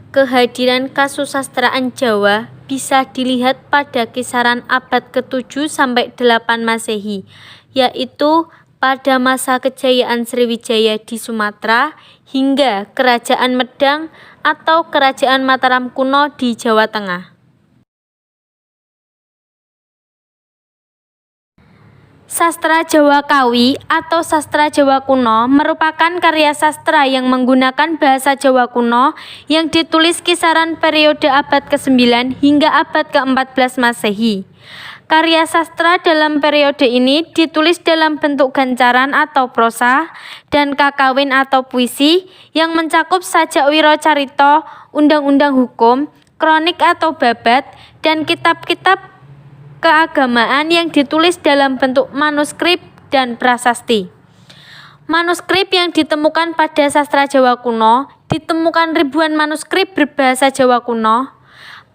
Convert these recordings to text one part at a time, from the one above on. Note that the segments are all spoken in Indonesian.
Kehadiran kasusastraan Jawa bisa dilihat pada kisaran abad ke-7 sampai 8 Masehi, yaitu pada masa kejayaan Sriwijaya di Sumatera hingga Kerajaan Medang atau Kerajaan Mataram kuno di Jawa Tengah. Sastra Jawa Kawi atau sastra Jawa kuno merupakan karya sastra yang menggunakan bahasa Jawa kuno yang ditulis kisaran periode abad ke-9 hingga abad ke-14 Masehi. Karya sastra dalam periode ini ditulis dalam bentuk gancaran atau prosa dan kakawin atau puisi yang mencakup sajak wiro carita, undang-undang hukum, kronik atau babat, dan kitab-kitab keagamaan yang ditulis dalam bentuk manuskrip dan prasasti. Manuskrip yang ditemukan pada sastra Jawa kuno, ditemukan ribuan manuskrip berbahasa Jawa kuno,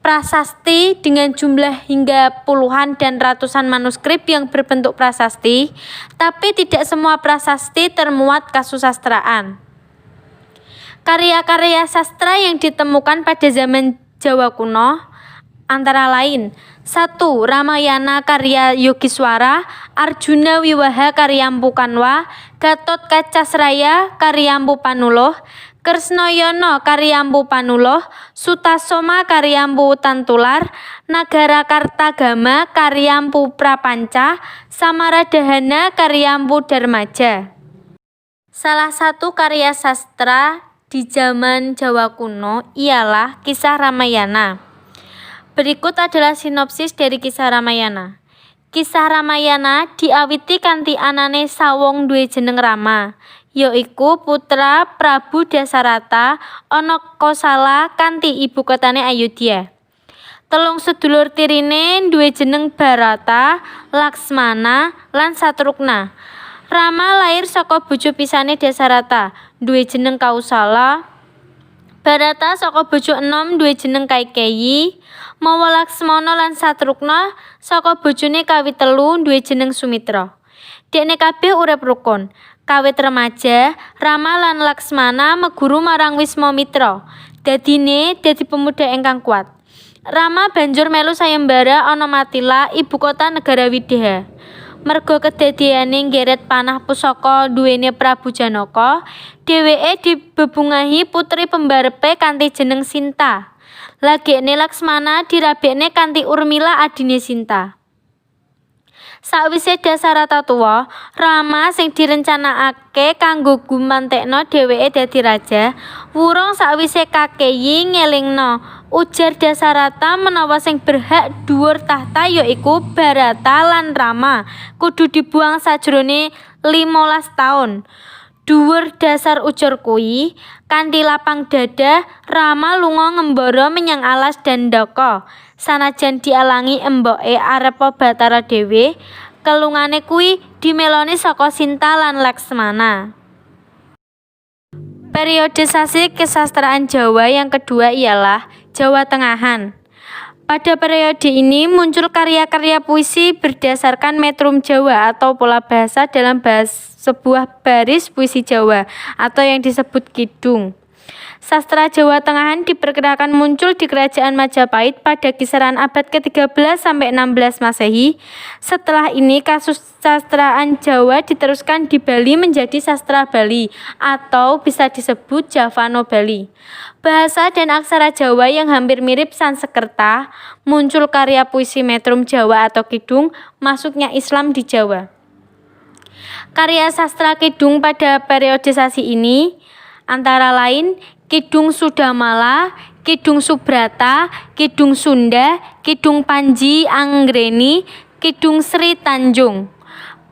prasasti dengan jumlah hingga puluhan dan ratusan manuskrip yang berbentuk prasasti, tapi tidak semua prasasti termuat kasusastraan. Karya-karya sastra yang ditemukan pada zaman Jawa kuno antara lain 1. Ramayana karya Yogiswara, Arjuna Wiwaha karya Mpu Kanwa, Gatot Kacasraya karya Mpu Panuluh, Kresnoyono karya Mpu Panuluh, Sutasoma karya Mpu Tantular, Nagara Kartagama karya Mpu Prapanca, Samaradahana karya Mpu Darmaja. Salah satu karya sastra di zaman Jawa kuno ialah Kisah Ramayana. Berikut adalah sinopsis dari Kisah Ramayana. Kisah Ramayana diawiti kanthi anane sawong duwe jeneng Rama, yaiku putra Prabu Dasarata ana Kosala kanthi ibu kotane Ayodhya. Telung sedulur tirine duwe jeneng Barata, Laksmana, lan Satrugna. Rama lair saka bojo pisane Dasarata, duwe jeneng Kausala. Barata saka bojo enom duwe jeneng Kaikeyi. Mawa Laksmana lan Satrugna saka bojone kawit telu duwe jeneng Sumitra. Dekne kabeh urip rukun. Kawit remaja, Rama lan Laksmana meguru marang Wiswamitra. Dadi pemuda ingkang kuat. Rama banjur melu sayembara ana Matila, ibu kota negara Wideha. Merga kedadiane nggeret panah pusaka duwene Prabu Janaka, dheweke dibebungahi putri pembarepe kanthi jeneng Sinta. Lagekne Laksmana dirabekne kanthi Urmila adine Sinta. Sakwise Dasarata tuwa, Rama sing direncanakake kanggo gumantekno dheweke dadi raja, wurung sakwise Kakeyi ngelingno, ujar Dasarata menawa sing berhak dhuwur tahta yaiku Barata lan Rama, kudu dibuang sajrone 15 taun. Dhuwur dasar ujar kuwi, kanthi lapang dada Rama lunga ngembara menyang alas Dandaka. Sanajan dialangi emboke arepa Bathara dhewe, kelungane kuwi dimeloni saka Sinta lan Laksmana. Periodisasi kesastraan Jawa yang kedua ialah Jawa Tengahan. Pada periode ini muncul karya-karya puisi berdasarkan metrum Jawa atau pola bahasa dalam sebuah baris puisi Jawa atau yang disebut kidung. Sastra Jawa Tengahan diperkirakan muncul di Kerajaan Majapahit pada kisaran abad ke-13 sampai 16 Masehi. Setelah ini kasusastraan Jawa diteruskan di Bali menjadi sastra Bali atau bisa disebut Javano Bali. Bahasa dan aksara Jawa yang hampir mirip Sanskerta, muncul karya puisi metrum Jawa atau kidung, masuknya Islam di Jawa. Karya sastra kidung pada periodisasi ini antara lain Kidung Sudamala, Kidung Subrata, Kidung Sunda, Kidung Panji Anggreni, Kidung Sri Tanjung.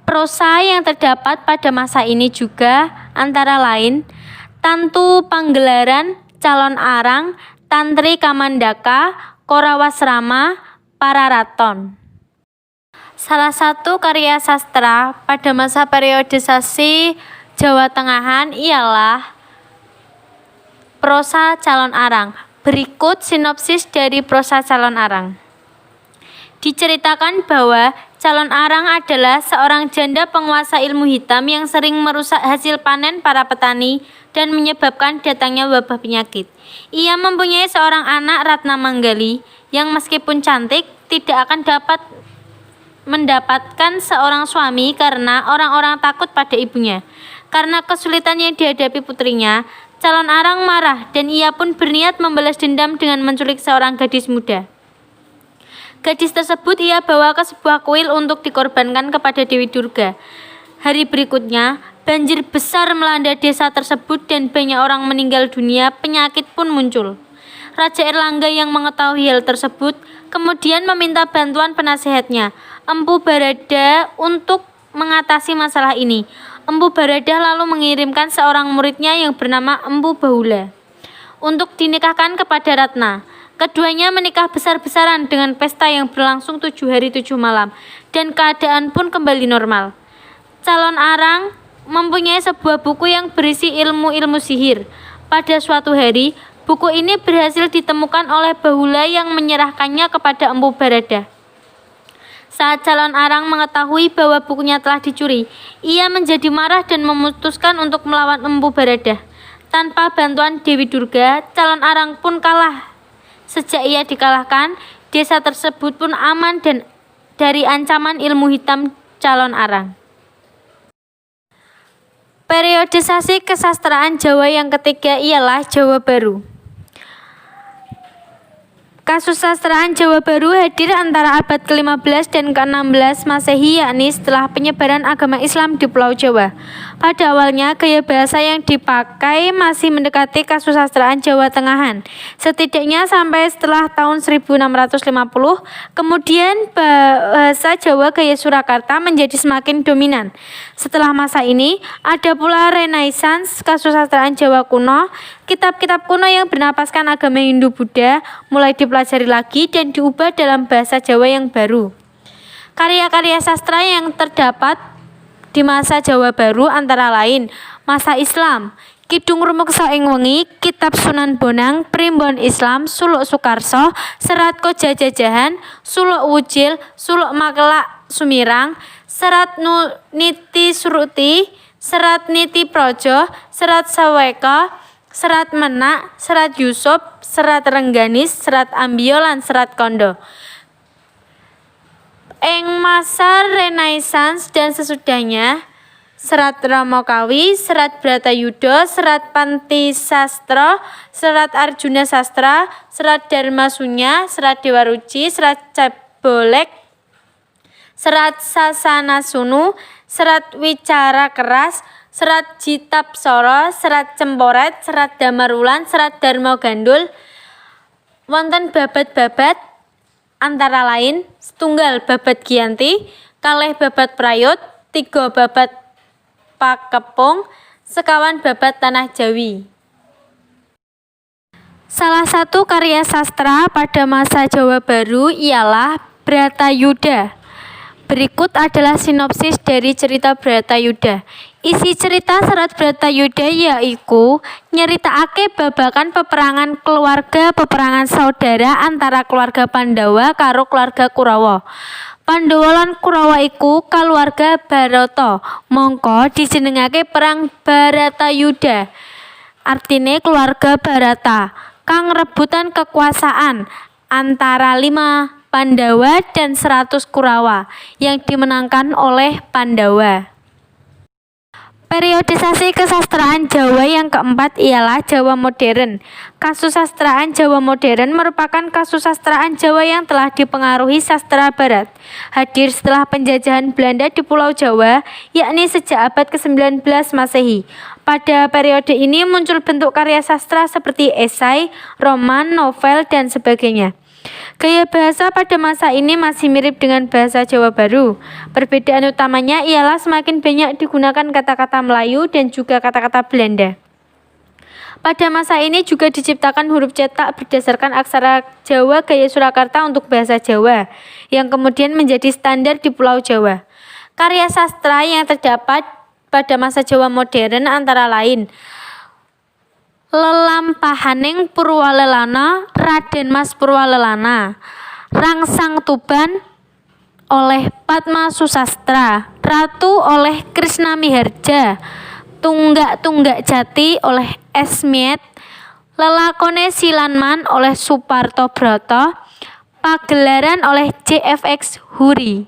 Prosa yang terdapat pada masa ini juga antara lain Tantu Panggelaran, Calon Arang, Tantri Kamandaka, Korawasrama, Pararaton. Salah satu karya sastra pada masa periodisasi Jawa Tengahan ialah prosa Calon Arang. Berikut sinopsis dari prosa Calon Arang. Diceritakan bahwa Calon Arang adalah seorang janda penguasa ilmu hitam yang sering merusak hasil panen para petani dan menyebabkan datangnya wabah penyakit. Ia mempunyai seorang anak, Ratna Manggali, yang meskipun cantik tidak akan dapat mendapatkan seorang suami karena orang-orang takut pada ibunya. Karena kesulitan yang dihadapi putrinya, Calon Arang marah dan ia pun berniat membalas dendam dengan menculik seorang gadis muda. Gadis tersebut ia bawa ke sebuah kuil untuk dikorbankan kepada Dewi Durga. Hari berikutnya, banjir besar melanda desa tersebut dan banyak orang meninggal dunia, penyakit pun muncul. Raja Erlangga yang mengetahui hal tersebut kemudian meminta bantuan penasehatnya, Empu Barada, untuk mengatasi masalah ini. Empu Barada lalu mengirimkan seorang muridnya yang bernama Empu Bahula untuk dinikahkan kepada Ratna. Keduanya menikah besar-besaran dengan pesta yang berlangsung 7 hari 7 malam dan keadaan pun kembali normal. Calon Arang mempunyai sebuah buku yang berisi ilmu-ilmu sihir. Pada suatu hari, buku ini berhasil ditemukan oleh Bahula yang menyerahkannya kepada Empu Barada. Saat Calon Arang mengetahui bahwa bukunya telah dicuri, ia menjadi marah dan memutuskan untuk melawan Empu Barada. Tanpa bantuan Dewi Durga, Calon Arang pun kalah. Sejak ia dikalahkan, desa tersebut pun aman dan dari ancaman ilmu hitam Calon Arang. Periodisasi kesastraan Jawa yang ketiga ialah Jawa Baru. Kasusastraan Jawa Baru hadir antara abad ke-15 dan ke-16 Masehi, yakni setelah penyebaran agama Islam di Pulau Jawa. Pada awalnya, gaya bahasa yang dipakai masih mendekati kasusastraan Jawa Tengahan, setidaknya sampai setelah tahun 1650. Kemudian bahasa Jawa gaya Surakarta menjadi semakin dominan. Setelah masa ini, ada pula Renaissance kasusastraan Jawa kuno. Kitab-kitab kuno yang bernapaskan agama Hindu-Buddha mulai dipelajari lagi dan diubah dalam bahasa Jawa yang baru. Karya-karya sastra yang terdapat di masa Jawa Baru antara lain masa Islam, Kidung Rumeksa ing Wengi, Kitab Sunan Bonang, Primbon Islam, Suluk Sukarso, Serat Koja Jajahan, Suluk Wujil, Suluk Makelak Sumirang, Serat Niti Suruti, Serat Niti Projo, Serat Saweka, Serat Menak, Serat Yusuf, Serat Rengganis, Serat Ambio, lan Serat Kondo. Ing masa Renaissance dan sesudahnya, Serat Ramokawi, Serat Bratayuda, Serat Panti Sastra, Serat Arjuna Sastra, Serat Dharma Sunya, Serat Dewa Ruci, Serat Cabolek, Serat Sasana Sunu, Serat Wicara Keras, Serat Jitab Soro, Serat Cemporet, Serat Damarulan, Serat Dharma Gandul. Wonten babat-babat antara lain setunggal babat Giyanti, kalih babat Prayut, 3 babat Pakepung, sekawan babat Tanah Jawi. Salah satu karya sastra pada masa Jawa Baru ialah Bratayuda. Berikut adalah sinopsis dari cerita Bratayuda. Isi cerita Serat Bratayuda yaiku nyeritakake babakan peperangan keluarga, peperangan saudara antara keluarga Pandhawa karo keluarga Kurawa. Pandhawa lan Kurawa iku kaluarga Barata, mongko dijenengake perang Bratayuda. Artine keluarga Barata kang rebutan kekuasaan antara 5 Pandhawa dan 100 Kurawa yang dimenangkan oleh Pandhawa. Periodisasi kesastraan Jawa yang keempat ialah Jawa Modern. Kasusastraan Jawa Modern merupakan kasusastraan Jawa yang telah dipengaruhi sastra Barat. Hadir setelah penjajahan Belanda di Pulau Jawa, yakni sejak abad ke-19 Masehi. Pada periode ini muncul bentuk karya sastra seperti esai, roman, novel, dan sebagainya. Gaya bahasa pada masa ini masih mirip dengan bahasa Jawa Baru. Perbedaan utamanya ialah semakin banyak digunakan kata-kata Melayu dan juga kata-kata Belanda. Pada masa ini juga diciptakan huruf cetak berdasarkan aksara Jawa gaya Surakarta untuk bahasa Jawa, yang kemudian menjadi standar di Pulau Jawa. Karya sastra yang terdapat pada masa Jawa modern antara lain Lelampahaning Purwalelana, Raden Mas Purwalelana, Rangsang Tuban, oleh Padma Susastra, Ratu oleh Krisna Miharja, Tunggak-Tunggak Jati oleh Esmiet, Lelakone Silanman oleh Suparto Broto, Pagelaran oleh JFX Huri.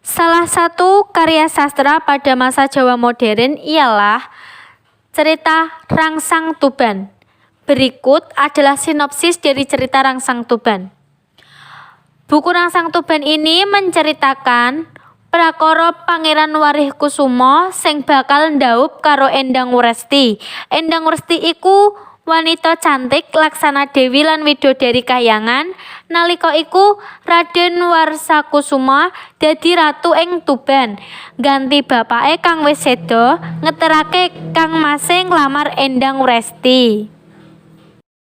Salah satu karya sastra pada masa Jawa modern ialah cerita Rangsang Tuban. Berikut adalah sinopsis dari cerita Rangsang Tuban. Buku Rangsang Tuban ini menceritakan prakara Pangeran Warih Kusumo sing bakal ndhaup karo Endang Wresti. Endang Wresti iku wanita cantik laksana dewi lan widodari kahyangan. Nalika iku Raden Warsakusuma dadi ratu ing Tuban, ganti bapake kang wis seda ngeterake kang masing nglamar Endang Wresti.